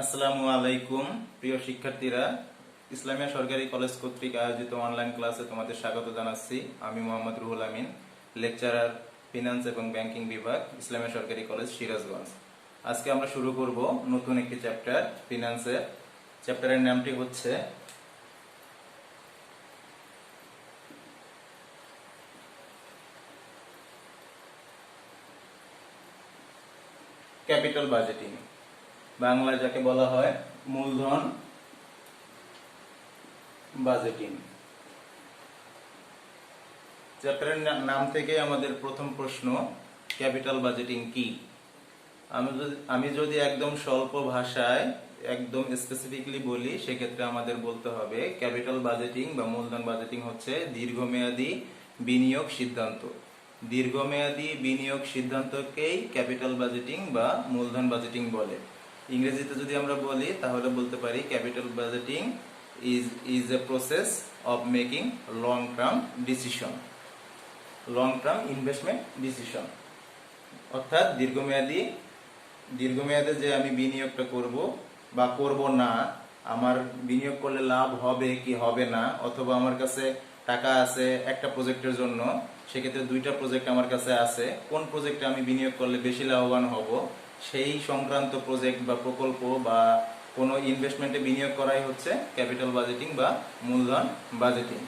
আসসালামু আলাইকুম প্রিয় শিক্ষার্থীরা, ইসলামিয়া সরকারি কলেজ কর্তৃক আয়োজিত অনলাইন ক্লাসে তোমাদের স্বাগত জানাচ্ছি। আমি মোহাম্মদ রুহুল আমিন, লেকচারার ফিনান্স এবং ব্যাংকিং বিভাগ, ইসলামিয়া সরকারি কলেজ সিরাজগঞ্জ। আজকে আমরা শুরু করব নতুন একটি চ্যাপ্টার ফিনান্সের। চ্যাপ্টারের নামটি হচ্ছে ক্যাপিটাল বাজেটিং, বাংলায় যাকে বলা হয় মূলধন বাজেটিং। চ্যাপ্টারের নাম থেকে আমাদের প্রথম প্রশ্ন, ক্যাপিটাল বাজেটিং কি? আমি যদি একদম স্বল্প ভাষায় একদম স্পেসিফিকলি বলি, সেক্ষেত্রে আমাদের বলতে হবে ক্যাপিটাল বাজেটিং বা মূলধন বাজেটিং হচ্ছে দীর্ঘমেয়াদী বিনিয়োগ সিদ্ধান্ত। দীর্ঘমেয়াদী বিনিয়োগ সিদ্ধান্তকেই ক্যাপিটাল বাজেটিং বা মূলধন বাজেটিং বলে। ইংরেজিতে যদি আমরা বলি তাহলে বলতে পারি capital budgeting is a process of making long term decision, long term investment decision. অর্থাৎ দীর্ঘমেয়াদে যে আমি বিনিয়োগটা করব বা করব না, আমার বিনিয়োগ করলে লাভ হবে কি হবে না, অথবা আমার কাছে টাকা আছে একটা প্রজেক্টের জন্য, সেক্ষেত্রে দুইটা প্রজেক্ট আমার কাছে আছে, কোন প্রজেক্টে আমি বিনিয়োগ করলে বেশি লাভবান হব, সেই সংক্রান্ত প্রজেক্ট বা প্রকল্প বা কোনো ইনভেস্টমেন্টে বিনিয়োগ করাই হচ্ছে ক্যাপিটাল বাজেটিং বা মূলধন বাজেটিং।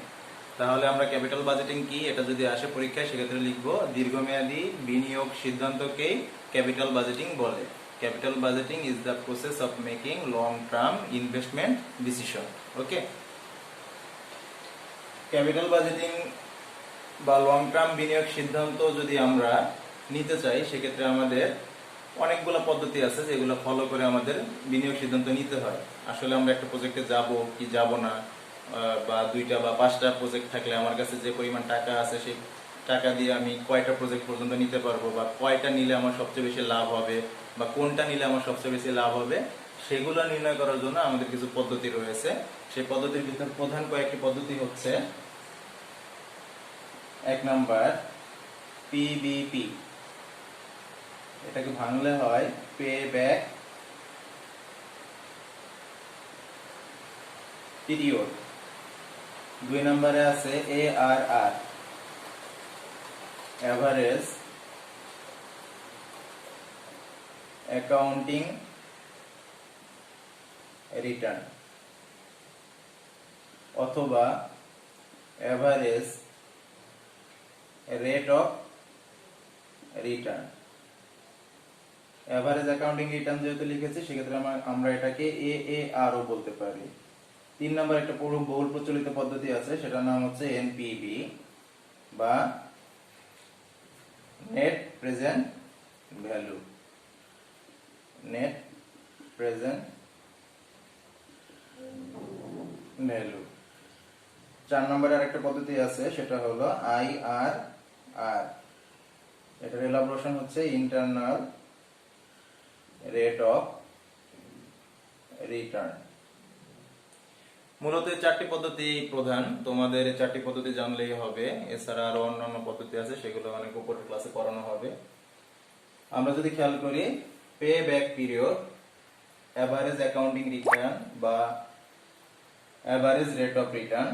তাহলে আমরা ক্যাপিটাল বাজেটিং কি, এটা যদি আসে পরীক্ষায়, সেক্ষেত্রে লিখবো দীর্ঘমেয়াদী বিনিয়োগ সিদ্ধান্তকেই ক্যাপিটাল বাজেটিং বলে। Capital budgeting is the process of making long term investment decision. Okay, capital budgeting বা লং টার্ম বিনিয়োগ সিদ্ধান্ত যদি আমরা নিতে চাই, সেক্ষেত্রে আমাদের অনেকগুলো পদ্ধতি আছে যেগুলো ফলো করে আমাদের বিনিয়োগ সিদ্ধান্ত নিতে হয়। আসলে আমরা একটা প্রজেক্টে যাব কি যাব না, বা দুইটা বা পাঁচটা প্রজেক্ট থাকলে আমার কাছে যে পরিমাণ টাকা আছে সেই টাকা দিয়ে আমি কয়টা প্রজেক্ট পর্যন্ত নিতে পারবো, বা কয়টা নিলে আমার সবচেয়ে বেশি লাভ হবে, বা কোনটা নিলে আমার সবচেয়ে বেশি লাভ হবে, সেগুলো নির্ণয় করার জন্য আমাদের কিছু পদ্ধতি রয়েছে। সেই পদ্ধতির ভিতর প্রধান কয়েকটি পদ্ধতি হচ্ছে, এক নাম্বার পিবিপি, এটাকে ভাঙলে হয় পে ব্যাক পিরিয়ড। দুই নম্বরে আছে ARR, অ্যাভারেজ অ্যাকাউন্টিং রিটার্ন, অথবা average rate of return. Average accounting return যেহেতু লিখেছি, সেক্ষেত্রে আমরা এটাকে AAR ও বলতে পারি। তিন নম্বর একটা বহুল প্রচলিত পদ্ধতি আছে, সেটার নাম হচ্ছে NPV বা net present value. Net present value. চার নম্বরে আরেকটা পদ্ধতি আছে, সেটা হলো IRR। এটার এলাবোরেশন হচ্ছে ইন্টারনাল রেট অফ রিটার্ন। মূলত এই চারটি পদ্ধতি প্রধান, তোমাদের এই চারটি পদ্ধতি জানলেই হবে। এছাড়া আরো অন্যান্য পদ্ধতি আছে, সেগুলো অনেক উপরের ক্লাসে পড়ানো হবে। আমরা যদি খেয়াল করি, payback period, average accounting return বা average rate of return,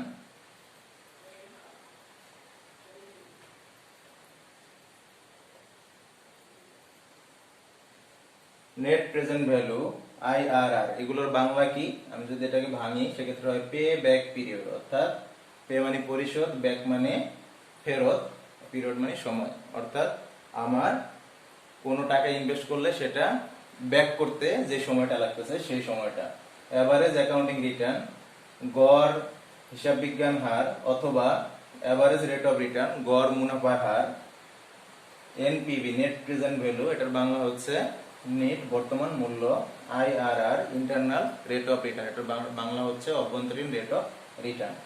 net present value, IRR, এগুলোর বাংলা কি? আমি যদি এটাকে ভাঙি, সেক্ষেত্রে হয় পে ব্যাক পিরিয়ড। অর্থাৎ পে মানে পরিশোধ, ব্যাক মানে ফেরত, পিরিয়ড মানে সময়। অর্থাৎ আমার কোনো টাকা ইনভেস্ট করলে সেটা ব্যাক করতে যে সময়টা লাগতেছে সেই সময়টা। অ্যাভারেজ অ্যাকাউন্টিং রিটার্ন, গড় হিসাব বিজ্ঞান হার, অথবা অ্যাভারেজ রেট অফ রিটার্ন, গড় মুনাফার হার। NPV, নেট প্রেজেন্ট ভ্যালু, এটার বাংলা হচ্ছে নেট বর্তমান মূল্য। IRR, internal rate of return, এটার বাংলা হচ্ছে অভ্যন্তরীণ রেট অফ রিটার্ন।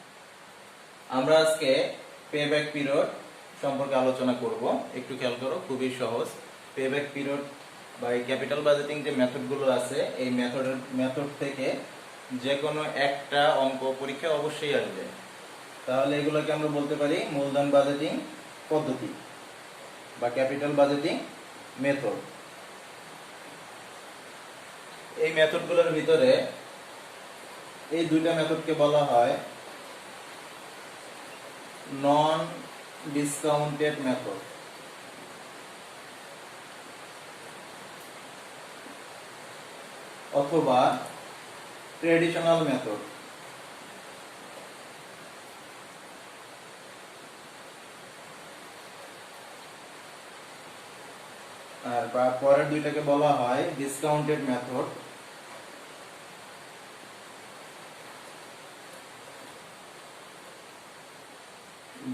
আমরা আজকে পে ব্যাক পিরিয়ড সম্পর্কে আলোচনা করব। একটু খেয়াল করো, খুবই সহজ। পে ব্যাক পিরিয়ড বা এই ক্যাপিটাল বাজেটিং যে মেথডগুলো আছে, এই মেথড থেকে যে কোনো একটা অঙ্ক পরীক্ষায় অবশ্যই আসবে। তাহলে এগুলোকে আমরা বলতে পারি মূলধন বাজেটিং পদ্ধতি বা ক্যাপিটাল বাজেটিং মেথড। এই মেথডগুলোর ভিতরে এই দুইটা মেথডকে বলা হয় নন ডিসকাউন্টেড মেথড অথবা ট্রেডিশনাল মেথড। আর পরের দুইটাকে বলা হয় ডিসকাউন্টেড মেথড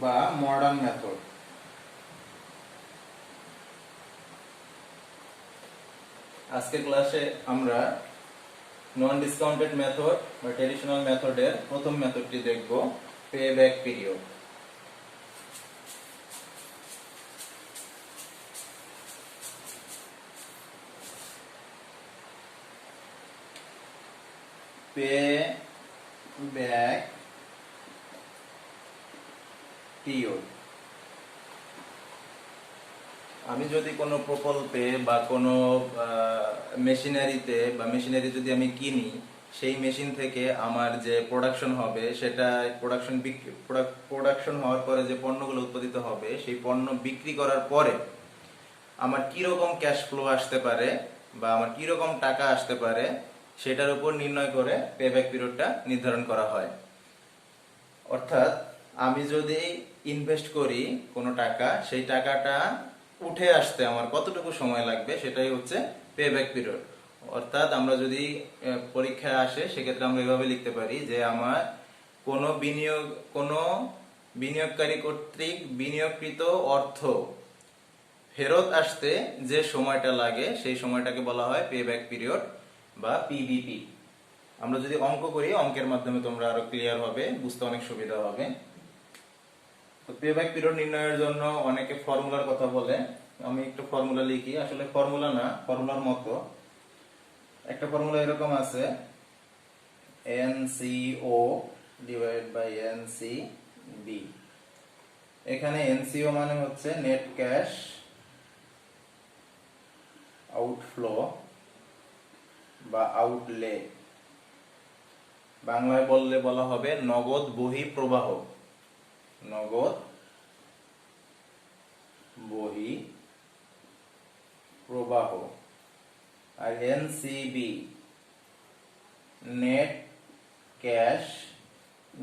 বা মডার্ন মেথড। আজকের ক্লাসে আমরা নন ডিসকাউন্টেড মেথড বা ট্রেডিশনাল মেথডের প্রথম মেথডটি দেখব, pay back period. Pay back period, আমি যদি কোনো প্রকল্পে বা কোনো মেশিনারি যদি আমি কিনি, সেই মেশিন থেকে আমার যে প্রোডাকশন হবে সেটা প্রোডাকশন হওয়ার পরে যে পণ্যগুলো উৎপাদিত হবে সেই পণ্য বিক্রি করার পরে আমার কি রকম ক্যাশ ফ্লো আসতে পারে বা আমার কি রকম টাকা আসতে পারে সেটার উপর নির্ণয় করে পেব্যাক পিরিয়ডটা নির্ধারণ করা হয়। অর্থাৎ আমি যদি ইনভেস্ট করি কোনো টাকা, সেই টাকাটা উঠে আসতে আমার কতটুকু সময় লাগবে সেটাই হচ্ছে পেব্যাক পিরিয়ড। অর্থাৎ আমরা যদি পরীক্ষায় আসে সেক্ষেত্রে আমরা এভাবে লিখতে পারি যে আমার কোনো বিনিয়োগকারী কর্তৃক বিনিয়োগকৃত অর্থ ফেরত আসতে যে সময়টা লাগে সেই সময়টাকে বলা হয় পেব্যাক পিরিয়ড বা পিবিপি। আমরা যদি অঙ্ক করি, অঙ্কের মাধ্যমে তোমরা আরো ক্লিয়ার হবে, বুঝতে অনেক সুবিধা হবে। তো পেব্যাক পিরিয়ড নির্ণয়ের জন্য অনেকে ফর্মুলার কথা বলে, আমি একটু ফর্মুলা লিখি। আসলে ফর্মুলা না, ফর্মুলার মতো একটা ফর্মুলা এরকম আছে, NCO ডিভাইড বাই NCB। এখানে NCO মানে হচ্ছে নেট ক্যাশ আউটফ্লো বা আউটলে, বাংলায় বললে বলা হবে নগদ বহি প্রবাহ। নগদ বহি প্রবাহ। আর NCB নেট ক্যাশ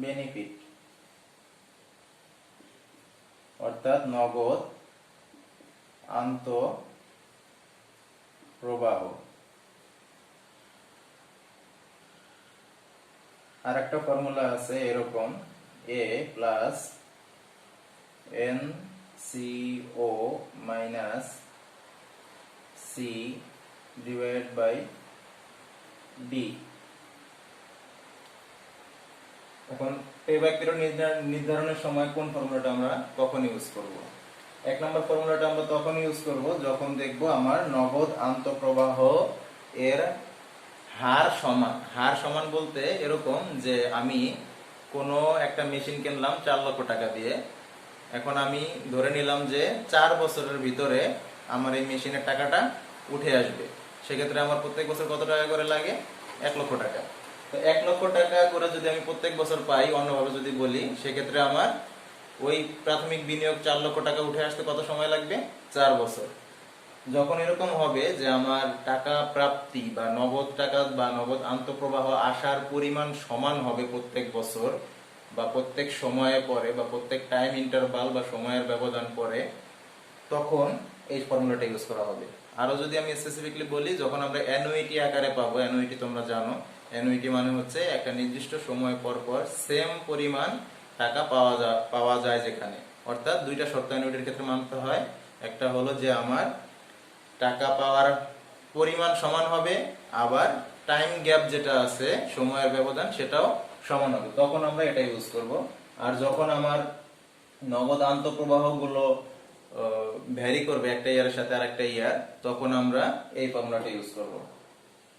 বেনিফিট, অর্থাৎ নগদ আন্তঃপ্রবাহ। আর একটা ফর্মুলা আছে এরকম, A plus NCO minus C divide by D। এখন পেব্যাক পিরিয়ড নির্ধারণের সময় কোন ফর্মুলাটা আমরা কখন ইউজ করব? এক নম্বর ফর্মুলাটা আমরা তখন ইউজ করব যখন দেখব আমার নগদ আন্তঃপ্রবাহ এর হার সমান। হার সমান বলতে এরকম যে আমি কোনো একটা মেশিন কিনলাম 4 লক্ষ টাকা দিয়ে, এখন আমি ধরে নিলাম যে 4 বছরের ভিতরে আমার এই মেশিনের টাকাটা উঠে আসবে। সেক্ষেত্রে আমার প্রত্যেক বছর কত টাকা করে লাগে? 1 লক্ষ টাকা। তো 1 লক্ষ টাকা করে যদি আমি প্রত্যেক বছর পাই, অন্যভাবে যদি বলি, সেক্ষেত্রে আমার ওই প্রাথমিক বিনিয়োগ 4 লক্ষ টাকা উঠে আসতে কত সময় লাগবে? 4 বছর। যখন এরকম হবে যে আমার টাকা প্রাপ্তি বা নগদ টাকা বা নগদ আন্তঃপ্রবাহ আসার পরিমাণ সমান হবে প্রত্যেক বছর বা প্রত্যেক সময়ে পরে বা প্রত্যেক টাইম ইন্টারভাল বা সময়ের ব্যবধান পরে, তখন এই ফর্মুলাটা ইউজ করা হবে। আরো যদি আমি স্পেসিফিকলি বলি, যখন আমরা অ্যানুইটি আকারে পাবো, অ্যানুইটি তোমরা জানো, অ্যানুইটি মানে হচ্ছে একটা নির্দিষ্ট সময় পর পর সেম পরিমাণ টাকা পাওয়া যায় যেখানে। অর্থাৎ দুইটা শর্ত অ্যানুইটির ক্ষেত্রে মানতে হয়। একটা হলো যে আমার টাকা পাওয়ার পরিমাণ সমান হবে, আবার টাইম গ্যাপ যেটা আছে, সময়ের ব্যবধান, সেটাও সমান হবে, তখন আমরা এটা ইউজ করব। আর যখন আমার নগদ আন্তঃপ্রবাহ গুলো ভ্যারি করবে একটা ইয়ারের সাথে আর একটা ইয়ার, তখন আমরা এই ফর্মুলাটা ইউজ করব।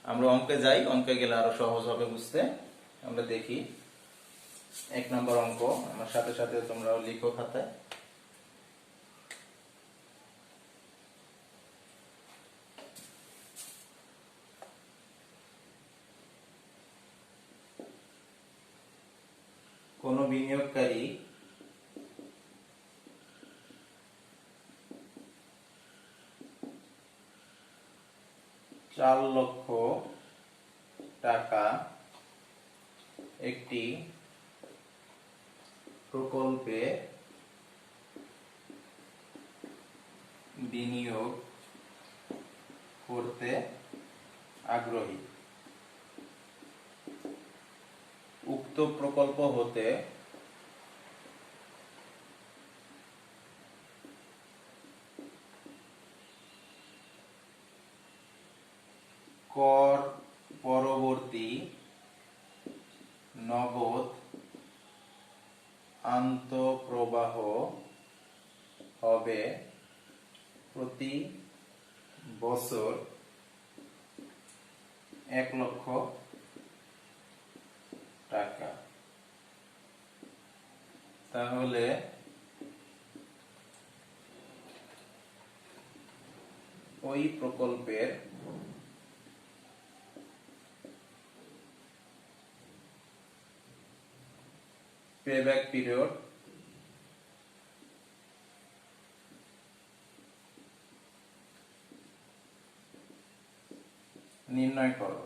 আমরা অঙ্কে যাই, অঙ্কে গেলে আরো সহজ হবে বুঝতে। আমরা দেখি 1 নম্বর অঙ্ক, আমার সাথে সাথে তোমরাও লিখো খাতায়। বিনিয়োগকারী ৳4,00,000 একটি প্রকল্পে বিনিয়োগ করতে আগ্রহী। উক্ত প্রকল্প হতে কর পরবর্তী নগদ আন্তঃপ্রবাহ হবে প্রতি বছর ৳1,00,000। তাহলে ওই প্রকল্পের পেব্যাক পিরিয়ড নির্ণয় করো।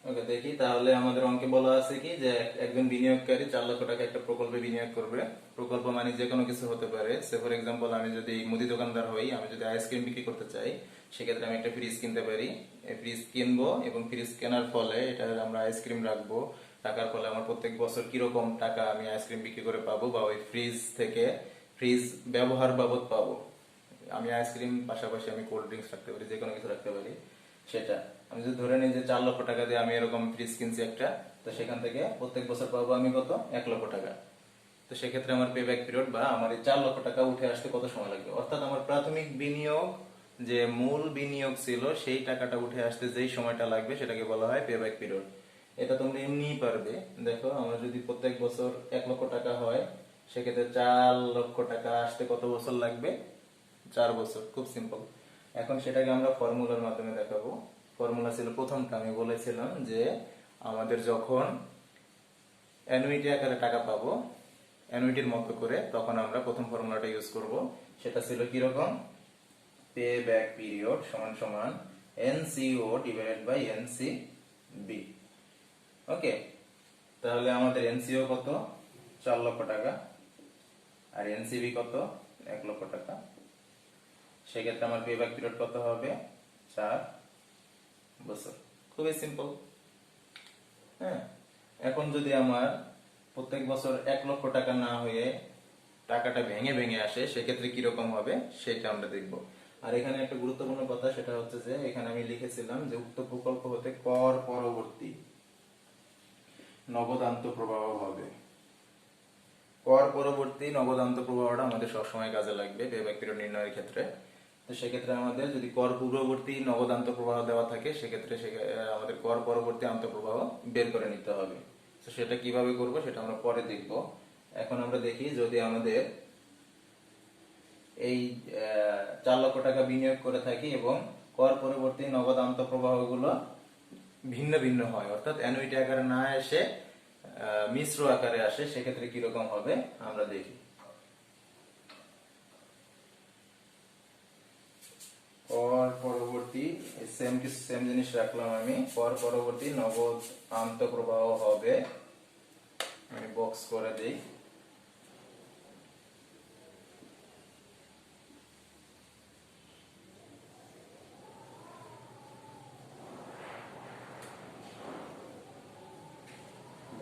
ওকে, দেখি তাহলে আমাদের অঙ্কে বলা আছে কি যে একজন বিনিয়োগকারী ৳4,00,000 একটা প্রকল্পে বিনিয়োগ করবে। প্রকল্প মানে যে কোনো কিছু হতে পারে। সে ফর এক্সাম্পল আমি যদি মুদি দোকানদার হই, আমি যদি আইসক্রিম বিক্রি করতে চাই, সেক্ষেত্রে আমি একটা ফ্রিজ কিনতে পারি। এই ফ্রিজ কিনবো এবং ফ্রিজ কেনার ফলে এটা আমরা আইসক্রিম রাখবো, রাখার ফলে আমার প্রত্যেক বছর কিরকম টাকা আমি আইসক্রিম বিক্রি করে পাবো বা ওই ফ্রিজ থেকে ফ্রিজ ব্যবহার বাবদ পাবো। আমি আইসক্রিম পাশাপাশি আমি কোল্ড ড্রিঙ্কস রাখতে পারি, যে কোনো কিছু রাখতে পারি। সেটা আমি যদি ধরে নিই যে ৳4,00,000 দিয়ে আমি এরকম ফ্রিজ কিনছি একটা, তো সেখান থেকে প্রত্যেক বছর পাবো আমি কত, ৳1,00,000। তো সেক্ষেত্রে আমার পেব্যাক পিরিয়ড বা আমার এই ৳4,00,000 উঠে আসতে কত সময় লাগবে, অর্থাৎ আমার প্রাথমিক বিনিয়োগ যে মূল বিনিয়োগ ছিল সেই টাকাটা উঠে আসতে যেই সময়টা লাগবে সেটাকে বলা হয় পেব্যাক পিরিয়ড। এটা তোমরা এমনিই পারবে। দেখো, আমার যদি প্রত্যেক বছর ৳1,00,000 হয়, সেক্ষেত্রে ৳4,00,000 আসতে কত বছর লাগবে, 4 বছর। খুব সিম্পল। এখন সেটাকে আমরা ফর্মুলার মাধ্যমে দেখাবো। ফর্মুলা ছিল, প্রথমটা আমি বলেছিলাম যে আমাদের যখন অ্যানুইটি আকারে টাকা পাবো, অ্যানুইটির মতো করে, তখন আমরা প্রথম ফর্মুলাটা ইউজ করব। সেটা ছিল কিরকম, পে ব্যাক পিরিয়ড সমান সমান NCO ডিভাইডেড বাই NCB। ওকে, তাহলে আমাদের NCO কত, ৳4,00,000, আর NCB কত, ৳1,00,000। সেক্ষেত্রে আমার পে ব্যাক পিরিয়ড কত হবে, 4 বছর। খুবই সিম্পল। হ্যাঁ, এখন যদি আমার প্রত্যেক বছর ৳1,00,000 না হয়ে টাকাটা ভেঙে ভেঙে আসে, সেক্ষেত্রে কিরকম হবে সেটা আমরা দেখব। আর এখানে একটা গুরুত্বপূর্ণ কথা, সেটা হচ্ছে যে এখানে আমি লিখেছিলাম যে উক্ত প্রকল্প হতে কর পরবর্তী নগদ আন্তঃপ্রবাহ হবে। কর পরবর্তী নগদ আন্তঃপ্রবাহটা আমাদের সবসময় কাজে লাগবে পেব্যাক পিরিয়ড নির্ণয়ের ক্ষেত্রে। তো সেক্ষেত্রে আমাদের যদি কর পূর্ববর্তী নগদ আন্তঃপ্রবাহ দেওয়া থাকে, সেক্ষেত্রে আমাদের কর পরবর্তী আন্তঃপ্রবাহ বের করে নিতে হবে। তো সেটা কিভাবে করব সেটা আমরা পরে দেখব। এখন আমরা দেখি, যদি আমাদের এই ৳4,00,000 বিনিয়োগ করে থাকি এবং কর পরবর্তী নগদ আন্তঃপ্রবাহগুলো ভিন্ন ভিন্ন হয়, অর্থাৎ অ্যানুইটি আকারে না এসে মিশ্র আকারে আসে, সেক্ষেত্রে কিরকম হবে আমরা দেখি। কর পরবর্তী সেম জিনিস রাখলাম আমি, কর পরবর্তী নগদ আন্তঃপ্রবাহ হবে, আমি বক্স করে দেই,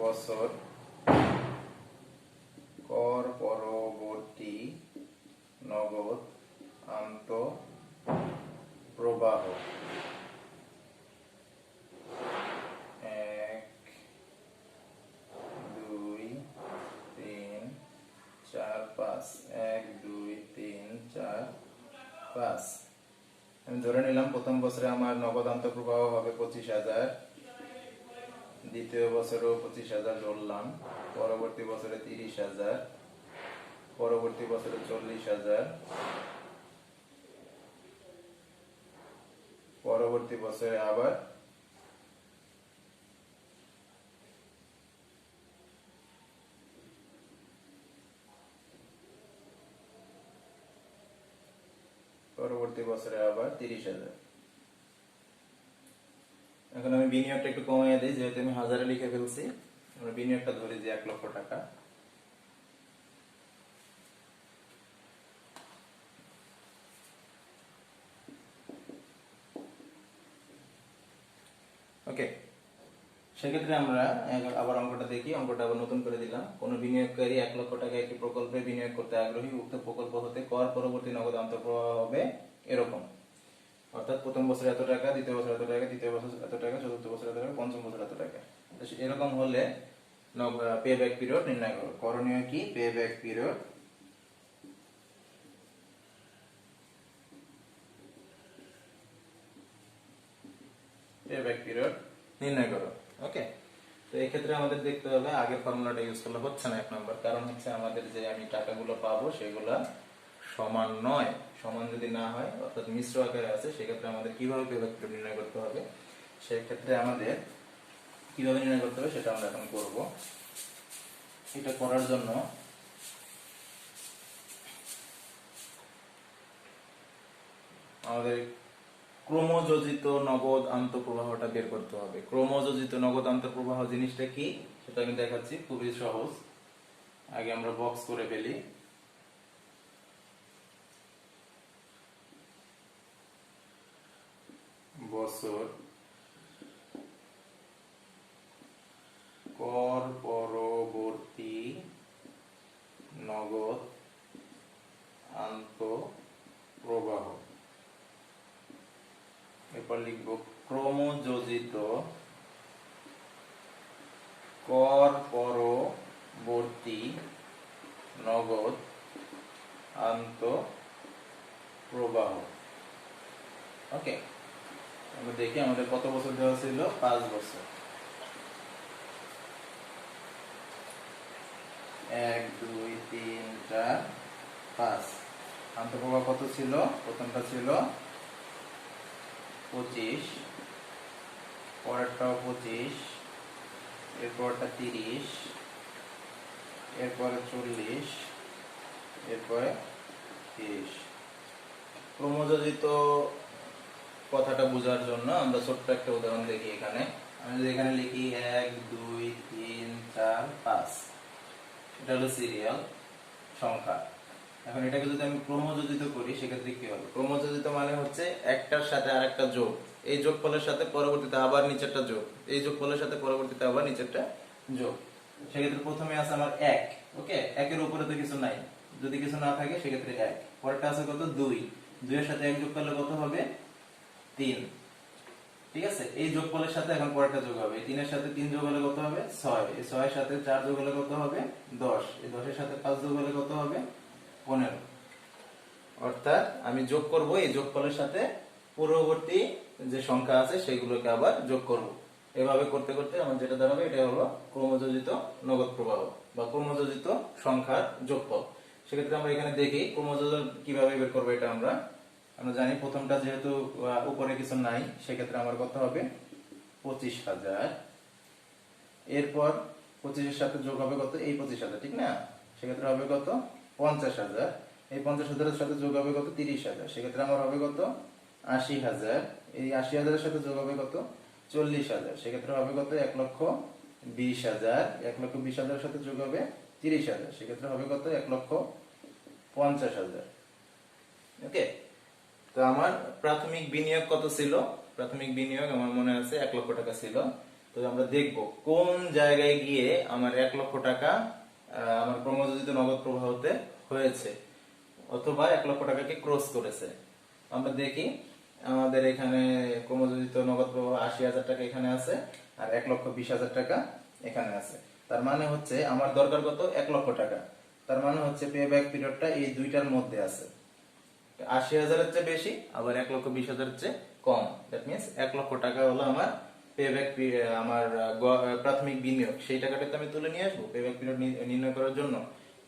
বছর কর পরবর্তী নগদ আন্তঃপ্রবাহ 1, 2, 3, 4, 5। 1, 2, 3, 4, 5। আমি ধরে নিলাম প্রথম বছরে আমার নগদ আন্তঃপ্রবাহ হবে 25,000, দ্বিতীয় বছরেও 25,000 ধরলাম, পরবর্তী বছরে 30,000, পরবর্তী বছরে 40,000, পরবর্তী বছরে আবার পরবর্তী বছরে আবার 30,000। এখন আমি বিনিয়োগটা একটু কমিয়ে দিই, যেহেতু আমি হাজারে লিখে ফেলছি। আমরা বিনিয়োগটা ধরি যে 1 লক্ষ টাকা। ওকে, সেক্ষেত্রে আমরা আবার অঙ্কটা দেখি। অঙ্কটা আবার নতুন করে দিলাম। কোন বিনিয়োগকারী 1 লক্ষ টাকা একটি প্রকল্পে বিনিয়োগ করতে আগ্রহী। উক্ত প্রকল্প হতে কর পরবর্তী নগদ অন্তঃপ্রবাহ হবে এরকম, অর্থাৎ প্রথম বছরে এত টাকা, দ্বিতীয় বছর এত টাকা, তৃতীয় বছর এত টাকা, চতুর্থ বছর এত টাকা, পঞ্চম বছর এত টাকা। এরকম হলে পে ব্যাক পিরিয়ড নির্ণয় করো। করণীয় কি? পে ব্যাক পিরিয়ড নির্ণয় করো। ওকে, তো এই ক্ষেত্রে আমাদের দেখতে হবে আগের ফর্মুলাটা ইউজ করলে হচ্ছে না। 1 নম্বর কারণ হচ্ছে আমাদের যে আমি টাকাগুলো পাবো সেগুলা সমান নয়। সমান যদি না হয়, অর্থাৎ মিশ্র আকারে আছে, সেক্ষেত্রে আমাদের কিভাবে পে ব্যাক পিরিয়ড নির্ণয় করতে হবে, সেক্ষেত্রে আমাদের কিভাবে নির্ণয় করতে হবে সেটা আমরা এখন করব। এটা করার জন্য আমাদের ক্রমযোজিত নগদ আন্তঃপ্রবাহটা বের করতে হবে। ক্রমযোজিত নগদ আন্তঃপ্রবাহ জিনিসটা কি সেটা আমি দেখাচ্ছি, খুবই সহজ। আগে আমরা বক্স করে ফেলি। বছর, কর পরবর্তী নগদ আন্তঃপ্রবাহ। এরপর লিখব ক্রমযোজিত কর পরবর্তী নগদ আন্তঃপ্রবাহ। ওকে, আমরা দেখি আমাদের কত বছর দেওয়া ছিল? 5 বছর। 1 2 3 4 5। আন্তঃপ্রবাহ কত ছিল? প্রথমটা ছিল 25, পরেরটাও 25, এরপরটা 30, এরপরে 40, এরপরে 30। ক্রমযোজিত কথাটা বোঝার জন্য আমরা ছোট্ট একটা উদাহরণ দেখি। এখানে আমি যদি এখানে লিখি 1 2 3 4 5, এটা হলো সিরিয়াল সংখ্যা। এখন এটাকে যদি আমি ক্রমযোজিত করি সেক্ষেত্রে কি হবে? ক্রমযোজিত মানে হচ্ছে একটার সাথে আরেকটা যোগ, এই যোগফলের সাথে পরবর্তীতে আবার নিচেরটা যোগ, এই যোগফলের সাথে পরবর্তীতে আবার নিচেরটা যোগ। সেক্ষেত্রে প্রথমে আছে আমার 1। ওকে, 1 এর উপরে তো কিছু নাই, যদি কিছু না থাকে সেক্ষেত্রে 1। পরেরটা আছে কত? 2। 2 এর সাথে 1 যোগ করলে কত হবে? 3। ঠিক আছে, এই যোগফলের সাথে এখন পরেরটা যোগ হবে। এই 3 এর সাথে 3 যোগ হলে কত হবে? 6। এই 6 এর সাথে 4 যোগ হলে কত হবে? 10। এই 10 এর সাথে 5 যোগ হলে কত হবে? 15। অর্থাৎ আমি যোগ করব এই যোগফলের সাথে পূর্ববর্তী যে সংখ্যা আছে সেগুলোকে আবার যোগ করব। এভাবে করতে করতে আমার যেটা দাঁড়াবে এটা হলো ক্রমযোজিত নগদ প্রবাহ বা ক্রমযোজিত সংখ্যার যোগফল। সেক্ষেত্রে আমরা এখানে দেখি ক্রমযোজন কিভাবে বের করবো। এটা আমরা জানি প্রথমটা যেহেতু উপরে কিছু নাই, সেক্ষেত্রে আমার কত হবে? 25,000। এরপর 25 এর সাথে যোগ হবে কত? এই 25,000, ঠিক না? সেক্ষেত্রে হবে কত? 50,000। এই 50,000 এর সাথে যোগ হবে কত? 30,000। সেক্ষেত্রে আমার হবে কত? 80,000। এই 80,000 এর সাথে যোগ হবে কত? 40,000। সেক্ষেত্রে হবে কত? 1,20,000। 1,20,000 এর সাথে যোগ হবে 30,000। সেক্ষেত্রে হবে কত? 1,50,000। ওকে, তো আমার প্রাথমিক বিনিয়োগ কত ছিল? প্রাথমিক বিনিয়োগ আমার মনে আছে 1 লক্ষ টাকা ছিল। তো আমরা দেখব কোন জায়গায় গিয়ে আমার 1 লক্ষ টাকা আমার ক্রমযোজিত নগদ প্রবাহতে হয়েছে, অথবা 1 লক্ষ টাকাকে ক্রস করেছে। আমরা দেখি আমাদের এখানে ক্রমযোজিত নগদ প্রবাহ 80,000 টাকা এখানে আছে, আর 1,20,000 টাকা এখানে আছে। তার মানে হচ্ছে আমার দরকার কত? 1 লক্ষ টাকা। তার মানে হচ্ছে পে ব্যাক পিরিয়ডটা এই দুইটার মধ্যে আছে। 80,000 এর চেয়ে বেশি, আবার 1,20,000 এর চেয়ে কম। দ্যাট মিন্স 1 লক্ষ টাকা হলো আমার পেব্যাক, আমার প্রাথমিক বিনিয়োগ। সেই টাকাটা তো আমি তুলে নিয়ে আসবো পেব্যাক পিরিয়ড নির্ণয় করার জন্য।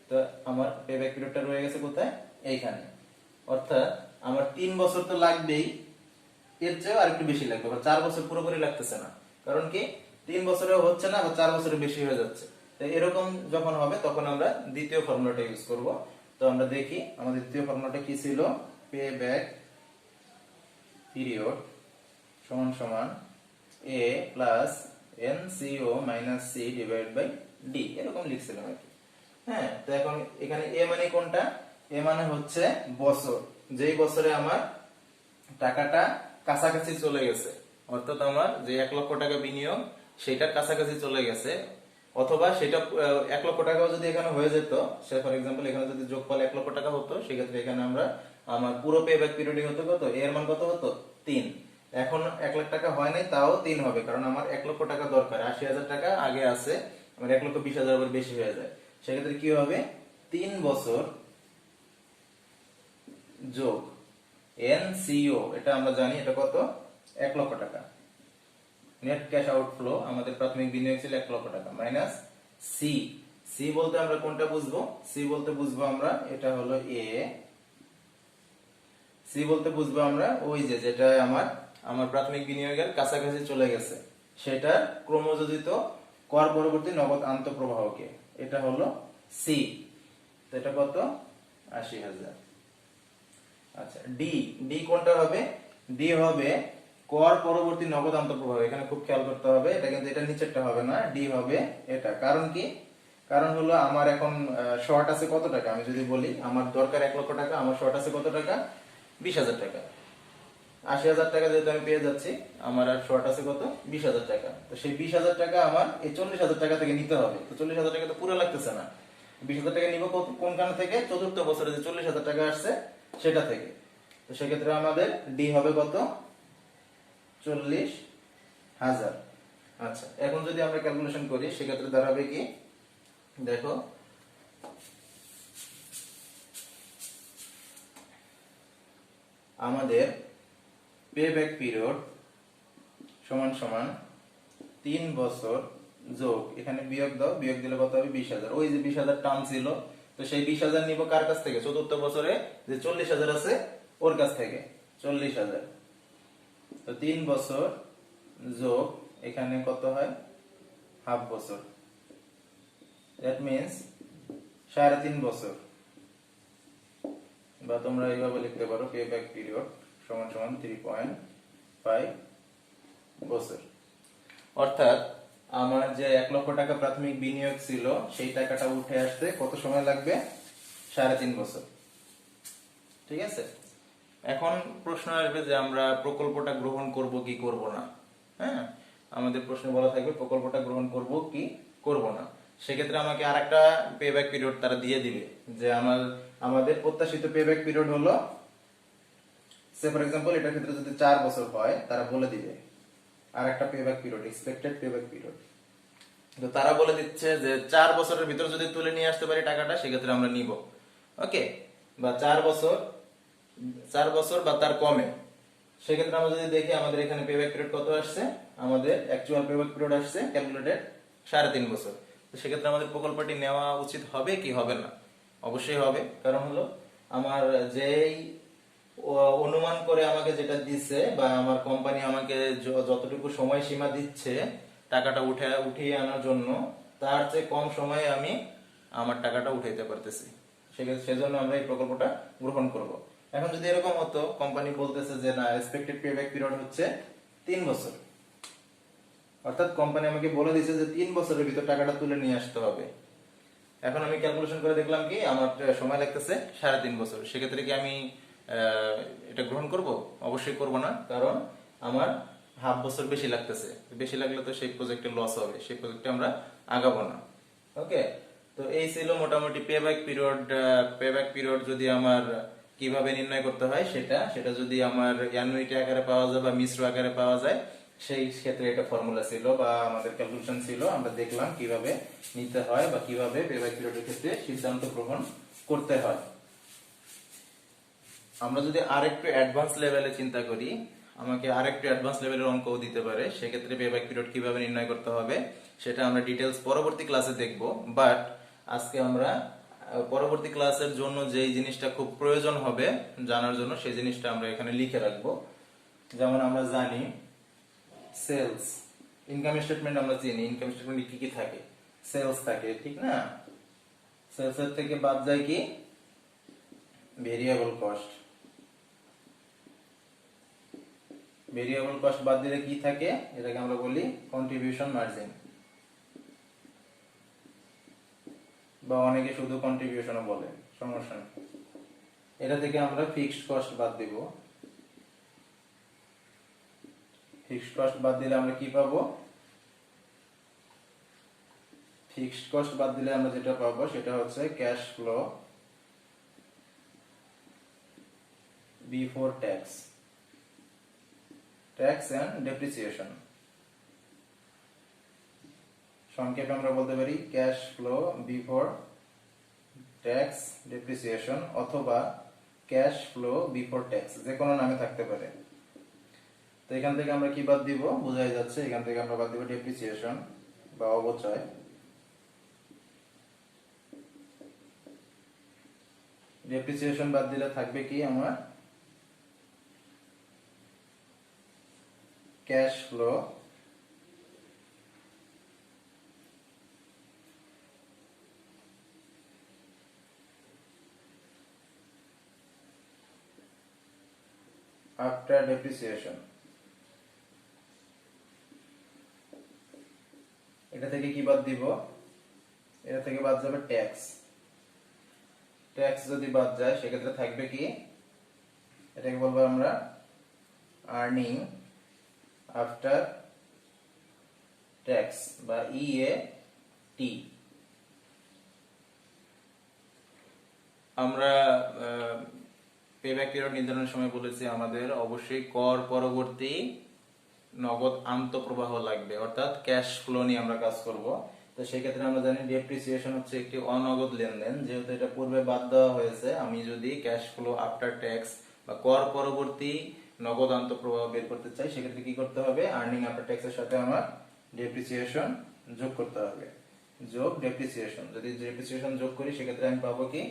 তো আমার পেব্যাক পিরিয়ডটা রয়ে গেছে কোথায়? এইখানে। অর্থাৎ আমার 3 বছর তো লাগবেই, এর চেয়েও আরেকটু বেশি লাগবে, বা 4 বছর পুরোপুরি লাগতেছে না। কারণ কি 3 বছরেও হচ্ছে না, বা 4 বছরের বেশি হয়ে যাচ্ছে। তো এরকম যখন হবে তখন আমরা দ্বিতীয় ফর্মুলাটা ইউজ করব। তো আমরা দেখি আমাদের দ্বিতীয় ফর্মুলাটা কি ছিল। পে ব্যাক পিরিয়ড সমান সমান এ প্লাস এনসিও minus C divide by D, এরকম লিখছিলাম আর কি। হ্যাঁ, তো এখন এখানে এ মানে কোনটা? এ মানে হচ্ছে বছর, যেই বছরে আমার টাকাটা কাছাকাছি চলে গেছে, অর্থাৎ আমার যে 1 লক্ষ টাকা বিনিয়োগ সেটার কাছাকাছি চলে গেছে, অথবা সেটা 1 লক্ষ টাকাও যদি এখানে হয়ে যেত, সে ফর এক্সাম্পল এখানে যদি যোগফল 1 লক্ষ টাকা হতো, সেক্ষেত্রে এখানে আমরা আমার পুরো পে ব্যাক পিরিয়ডে হতো কত, এর মান কত হতো 3। এখন 1 লাখ টাকা হয় নাই, তাও 3 হবে, কারণ আমার 1 লক্ষ টাকা দরকার, 80,000 টাকা আগে আছে, আমার 1,20,000 আবার বেশি হয়ে যায়। সেক্ষেত্রে কি হবে, 3 বছর যোগ এনসিও, এটা আমরা জানি এটা কত, 1 লক্ষ টাকা। নেট ক্যাশ আউটফ্লো আমাদের প্রাথমিক বিনিয়োগ ছিল 1 লক্ষ টাকা, মাইনাস সি। সি বলতে আমরা কোনটা বুঝবো? সি বলতে বুঝবো আমরা এটা হলো এ, সি বলতে বুঝবো আমরা ওই যে যেটা আমার প্রাথমিক বিনিয়োগের কাছাকাছি চলে গেছে, সেটা ক্রমযোজিত কর পরবর্তী নগদ আন্তঃপ্রবাহকে, এটা হলো সি। তো এটা কত, 80,000। আচ্ছা, ডি, ডি কোনটা হবে? ডি হবে কর পরবর্তী নগদ আন্তঃপ্রবাহ। এখানে খুব খেয়াল করতে হবে, এটা কিন্তু এটা নিচেরটা হবে না, ডি হবে এটা। কারণ কি? কারণ হলো আমার এখন শর্ট আছে কত টাকা, আমি যদি বলি আমার দরকার 1 লক্ষ টাকা, আমার শর্ট আছে কত টাকা, 20,000 টাকা। 80,000 টাকা যেহেতু আমি পেয়ে যাচ্ছি, আমার আর শর্ট আছে কত, 20,000 টাকা। তো সেই 20,000 টাকা আমার এই 40,000 টাকা থেকে নিতে হবে। তো 40,000 টাকা তো পুরো লাগতেছে না, 20,000 টাকা নিব কোনখান থেকে, চতুর্থ বছরে যে 40,000 টাকা আসছে সেটা থেকে। তো সেক্ষেত্রে আমাদের ডি হবে কত, 40,000। আচ্ছা, এখন যদি আমরা ক্যালকুলেশন করি সেক্ষেত্রে দাঁড়াবে কি, দেখো আমাদের পে ব্যাক পিরিয়ড সমান সমান 3 বছর যোগ, এখানে বিয়োগ দাও, বিয়োগ দিলে কত হবে, 20,000। ওই যে 20,000 টার্ম ছিল, তো সেই 20,000 নিব কার কাছ থেকে, চতুর্থ বছরে যে 40,000 আছে ওর কাছ থেকে, 40,000। তো 3 বছর যোগ এখানে কত হয়, হাফ বছর, দ্যাট মিন্স 3.5 বছর, বা তোমরা এইভাবে লিখতে পারো পে ব্যাক পিরিয়ড সমান সমান 3.5 বছর। অর্থাৎ আমার যে 1 লক্ষ টাকা প্রাথমিক বিনিয়োগ ছিল সেই টাকাটা উঠে আসতে কত সময় লাগবে, 3.5 বছর। ঠিক আছে, এখন প্রশ্ন আসবে যে আমরা প্রকল্পটা গ্রহণ করব কি করব না। হ্যাঁ, আমাদের প্রশ্নে বলা থাকবে প্রকল্পটা গ্রহণ করব কি করব না। সেক্ষেত্রে আমাকে আরেকটা পে ব্যাক পিরিয়ড তারা দিয়ে দিবে, যে আমাদের প্রত্যাশিত পে ব্যাক পিরিয়ড হলো, সে ফর এক্সাম্পল এটার ক্ষেত্রে যদি 4 বছর হয়, তারা বলে দিবে আরেকটা pay back period, expected pay back period. তো তারা বলে দিচ্ছে যে 4 বছরের ভিতর যদি তুলে নিয়ে আসতে পারি টাকাটা, সেক্ষেত্রে আমরা নিব। ওকে, বা 4 বছর বা তার কমে। সেক্ষেত্রে আমরা যদি দেখি আমাদের এখানে পে ব্যাক পিরিয়ড কত আসছে, আমাদের অ্যাকচুয়াল পে ব্যাক পিরিয়ড আসছে ক্যালকুলেটেড 3.5 বছর। তো সেক্ষেত্রে আমাদের প্রকল্পটি নেওয়া উচিত হবে কি হবে না? অবশ্যই হবে, কারণ হলো আমার যেই অনুমান করে আমাকে যেটা দিচ্ছে, বা আমার কোম্পানি আমাকে যতটুকু সময়সীমা দিচ্ছে টাকাটা উঠিয়ে আনার জন্য, তার চেয়ে কম সময়ে আমি আমার টাকাটা উঠাইতে পারতেছি, সেজন্য আমরা এই প্রকল্পটা গ্রহণ করব। এখন যদি এরকম হতো, কোম্পানি বলতেছে যে না, এক্সপেক্টেড পে ব্যাক পিরিয়ড হচ্ছে 3 বছর, অর্থাৎ কোম্পানি আমাকে বলে দিয়েছে যে 3 বছরের ভিতর টাকাটা তুলে নিয়ে আসতে হবে। এখন আমি ক্যালকুলেশন করে দেখলাম কি আমার সময় লাগতেছে 3.5 বছর। সেক্ষেত্রে কি আমি এটা গ্রহণ করব? অবশ্যই করব না, কারণ আমার হাফ বছর বেশি লাগতেছে। বেশি লাগলে তো সেই প্রজেক্টে লস হবে, সেই প্রজেক্টে আমরা আগাবো না। ওকে, তো এই ছিল মোটামুটি pay back period. Pay back period যদি আমার কিভাবে নির্ণয় করতে হয় সেটা যদি আমার অ্যানুইটি আকারে পাওয়া যায় বা মিশ্র আকারে পাওয়া যায়, সেই ক্ষেত্রে এটা ফর্মুলা ছিল বা আমাদের ক্যালকুলেশন ছিল। আমরা দেখলাম কিভাবে নিতে হয় বা কিভাবে পে ব্যাক পিরিয়ডের ক্ষেত্রে সিদ্ধান্ত গ্রহণ করতে হয়। আমরা যদি আরেকটু অ্যাডভান্স লেভেলে চিন্তা করি, আমাকে আরেকটু অ্যাডভান্স লেভেলের অঙ্কও দিতে পারে, সেক্ষেত্রে পে ব্যাক পিরিয়ড কিভাবে নির্ণয় করতে হবে সেটা আমরা ডিটেলস পরবর্তী ক্লাসে দেখব। বাট আজকে আমরা পরবর্তী ক্লাসের জন্য যেই জিনিসটা খুব প্রয়োজন হবে জানার জন্য, সেই জিনিসটা আমরা এখানে লিখে রাখবো। যেমন আমরা জানি সেলস, ইনকাম স্টেটমেন্ট আমরা চিনি, ইনকাম স্টেটমেন্টে কি কি থাকে, সেলস থাকে, ঠিক না? সেলস এর থেকে বাদ যায় কি, ভেরিয়েবল কস্ট। ভেরিয়েবল কস্ট বাদ দিলে কি থাকে, এটাকে আমরা বলি কন্ট্রিবিউশন মার্জিন, বা অনেকে শুধু কন্ট্রিবিউশনও বলে, সমস্যা নেই। এটা থেকে আমরা ফিক্সড কস্ট বাদ দিব। ফিক্সড কস্ট বাদ দিলে আমরা কি পাবো? ফিক্সড কস্ট বাদ দিলে আমরা যেটা পাবো সেটা হচ্ছে cash flow before tax, tax and depreciation. সংক্ষেপে আমরা বলতে পারি cash flow before tax depreciation, অথবা ক্যাশ ফ্লো বিফোর ট্যাক্স, যে কোনো নামে থাকতে পারে। তো এখান থেকে আমরা কি বাদ দিব? বোঝাই যাচ্ছে, এখান থেকে আমরা বাদ দিব ডেপ্রিসিয়েশন বা অবচয়। ডেপ্রিসিয়েশন বাদ দিলে থাকবে কি আমার? Cash flow after depreciation. এটা থেকে কি বাদ দিব? এটা থেকে বাদ যাবে ট্যাক্স। ট্যাক্স যদি বাদ যায় সেক্ষেত্রে থাকবে কি? এটাকে বলবো আমরা আর্নিং আফটার ট্যাক্স বা ইএটি। আমরা পেব্যাক পিরিয়ড নির্ধারণের সময় বলেছি আমাদের অবশ্যই কর পরবর্তী নগদ আন্তঃপ্রবাহ লাগবে, অর্থাৎ ক্যাশ ফ্লো নিয়ে আমরা কাজ করব। তো সেক্ষেত্রে আমরা জানি ডেপ্রিসিয়েশন হচ্ছে একটি অনগদ লেনদেন, যেহেতু এটা পূর্বে বাদ দেওয়া হয়েছে। আমি যদি ক্যাশ ফ্লো আফটার ট্যাক্স বা কর পরবর্তী নগদ আন্তঃপ্রবাহ বের করতে চাই, সেক্ষেত্রে কি করতে হবে? আর্নিং আফটার ট্যাক্স এর সাথে আমার ডেপ্রিসিয়েশন যোগ করতে হবে, যোগ ডেপ্রিসিয়েশন। যদি ডেপ্রিসিয়েশন যোগ করি সেক্ষেত্রে আমি পাবো কি?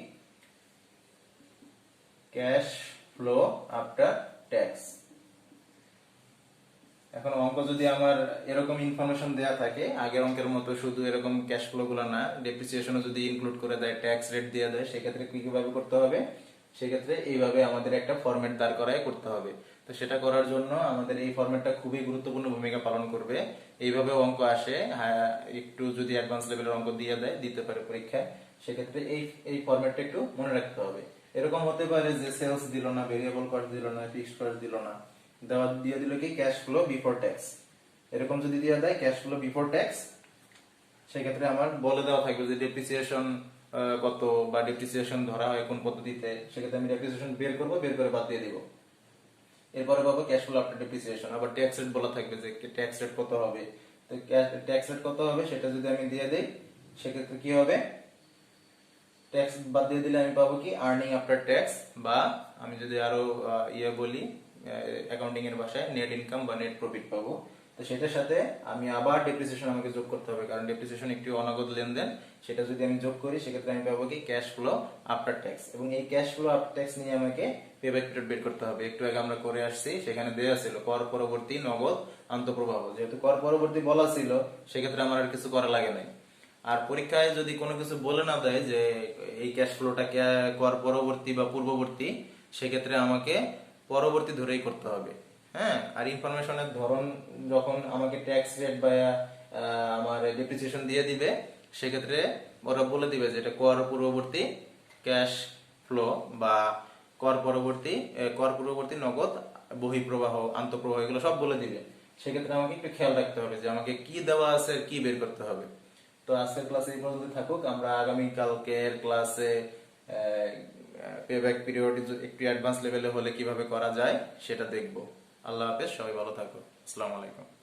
Cash flow after tax. এখন অঙ্ক যদি আমার এরকম ইনফরমেশন দেয়া থাকে, আগের অঙ্কের মতো শুধু এরকম ক্যাশ ফ্লো গুলো না, ডেপ্রিসিয়েশনও যদি ইনক্লুড করে দেয়, ট্যাক্স রেট দিয়ে দেয়, সেক্ষেত্রে কিভাবে করতে হবে? সেক্ষেত্রে এইভাবে আমাদের একটা ফরম্যাট দাঁড় করায় করতে হবে। তো সেটা করার জন্য আমাদের এই ফরম্যাটটা খুবই গুরুত্বপূর্ণ ভূমিকা পালন করবে। এইভাবে অঙ্ক আসে, একটু যদি অ্যাডভান্স লেভেলের অঙ্ক দিয়ে দেয়, দিতে পারে পরীক্ষায়, সেক্ষেত্রে এই ফরম্যাটটা একটু মনে রাখতে হবে। এরকম হতে পারে যে সেলস দিল না, ভেরিয়েবল কস্ট দিল না, ফিক্সড কস্ট দিল না, দিয়ে দিল কি? Cash flow before tax. এরকম যদি দিয়ে দেয় ক্যাশ ফ্লো বিফোর ট্যাক্স, সেক্ষেত্রে আমার বলে দেওয়া থাকবে যে ডেপ্রিসিয়েশন কত, বা ডেপ্রিসিয়েশন ধরা হয় কোন পদ্ধতিতে, সেক্ষেত্রে আমি ডেপ্রিসিয়েশন বের করব, বের করে বাদ দিয়ে দিব। এরপরে পাবো ক্যাশ ফ্লো আফটার ডেপ্রিসিয়েশন। আবার ট্যাক্স রেট বলা থাকবে যে ট্যাক্স রেট কত হবে। তো ট্যাক্স রেট কত হবে সেটা যদি আমি দিয়ে দেই, সেক্ষেত্রে কি হবে? ট্যাক্স বাদ দিয়ে দিলে আমি পাবো কি? আর্নিং আফটার ট্যাক্স, বা আমি যদি আরো বলি অ্যাকাউন্টিং এর ভাষায় নেট ইনকাম বা নেট প্রফিট পাবো। তো সেটার সাথে আমি আবার ডেপ্রিসিয়েশন আমাকে যোগ করতে হবে, কারণ ডেপ্রিসিয়েশন একটি অনগদ লেনদেন। সেটা যদি আমি যোগ করি সেক্ষেত্রে আমি পাবো কি? Cash flow after tax. এবং এই ক্যাশ ফ্লো আফটার ট্যাক্স নিয়ে আমাকে পেব্যাক পিরিয়ড বের করতে হবে। একটু আগে আমরা করে আসছি, সেখানে দেওয়া ছিল কর পরবর্তী নগদ আন্তঃপ্রবাহ। যেহেতু কর পরবর্তী বলা ছিল, সেক্ষেত্রে আমার আর কিছু করা লাগে নাই। আর পরীক্ষায় যদি কোনো কিছু বলে না দেয় যে এই ক্যাশ ফ্লোটা কর পরবর্তী বা পূর্ববর্তী, সেক্ষেত্রে আমাকে পরবর্তী ধরেই করতে হবে। হ্যাঁ, আর ইনফরমেশনের ধরন যখন আমাকে ট্যাক্স রেট বা আমার ডেপ্রিসিয়েশন দিয়ে দিবে, সেক্ষেত্রে ওরা বলে দিবে যে এটা কর পূর্ববর্তী ক্যাশ ফ্লো বা কর পূর্ববর্তী নগদ বহিঃপ্রবাহ, আন্তঃপ্রবাহ, এগুলো সব বলে দিবে। সেক্ষেত্রে আমাকে একটু খেয়াল রাখতে হবে যে আমাকে কি দেওয়া আছে, কি বের করতে হবে। তো আজকের ক্লাসে এই পর্যন্ত থাকুক। আমরা আগামী কালকের ক্লাসে পেব্যাক পিরিয়ড একটু অ্যাডভান্স লেভেলে হলে কিভাবে করা যায় সেটা দেখব। আল্লাহ হাফেজ, সবাই ভালো থাকো। আসসালামু আলাইকুম।